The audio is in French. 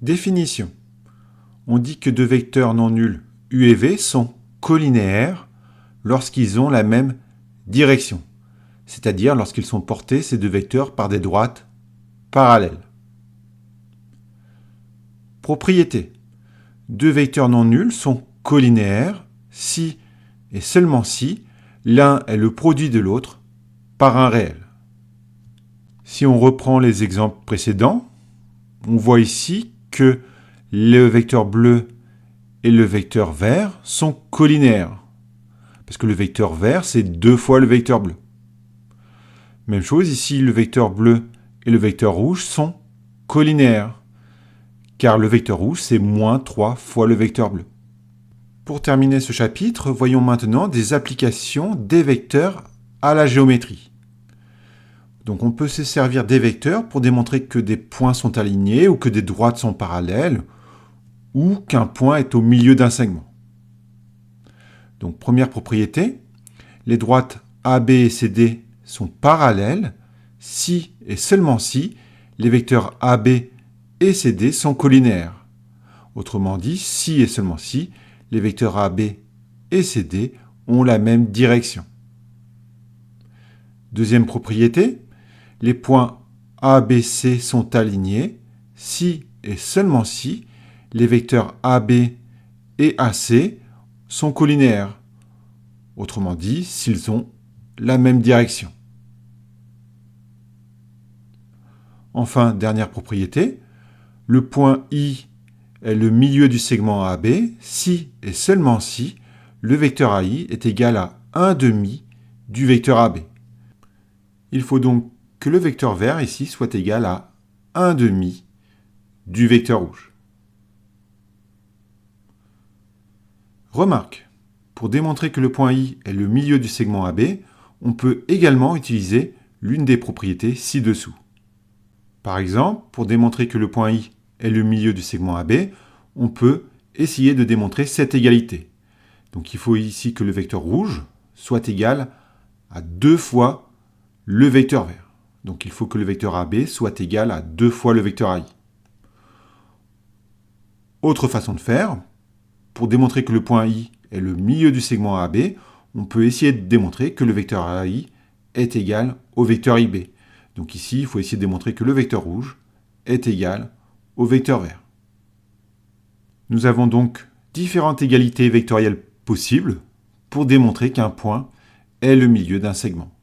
Définition. On dit que deux vecteurs non nuls U et V sont collinéaires lorsqu'ils ont la même direction, c'est-à-dire lorsqu'ils sont portés, ces deux vecteurs, par des droites parallèles. Propriété. Deux vecteurs non nuls sont collinéaires si et seulement si l'un est le produit de l'autre par un réel. Si on reprend les exemples précédents, on voit ici que le vecteur bleu et le vecteur vert sont collinéaires, parce que le vecteur vert, c'est 2 fois le vecteur bleu. Même chose ici, le vecteur bleu et le vecteur rouge sont collinéaires, car le vecteur rouge, c'est moins 3 fois le vecteur bleu. Pour terminer ce chapitre, voyons maintenant des applications des vecteurs à la géométrie. Donc on peut se servir des vecteurs pour démontrer que des points sont alignés ou que des droites sont parallèles ou qu'un point est au milieu d'un segment. Donc première propriété, les droites AB et CD sont parallèles si et seulement si les vecteurs AB et CD sont collinéaires. Autrement dit, si et seulement si les vecteurs AB et CD ont la même direction. Deuxième propriété, les points ABC sont alignés si et seulement si les vecteurs AB et AC sont collinéaires. Autrement dit, s'ils ont la même direction. Enfin, dernière propriété, le point I est le milieu du segment AB si et seulement si le vecteur AI est égal à 1/2 du vecteur AB. Il faut donc que le vecteur vert ici soit égal à 1/2 du vecteur rouge. Remarque, pour démontrer que le point I est le milieu du segment AB, on peut également utiliser l'une des propriétés ci-dessous. Par exemple, pour démontrer que le point I est le milieu du segment AB, on peut essayer de démontrer cette égalité. Donc il faut ici que le vecteur rouge soit égal à 2 fois le vecteur vert. Donc il faut que le vecteur AB soit égal à 2 fois le vecteur AI. Autre façon de faire, pour démontrer que le point I est le milieu du segment AB, on peut essayer de démontrer que le vecteur AI est égal au vecteur IB. Donc ici, il faut essayer de démontrer que le vecteur rouge est égal au vecteur vert. Nous avons donc différentes égalités vectorielles possibles pour démontrer qu'un point est le milieu d'un segment.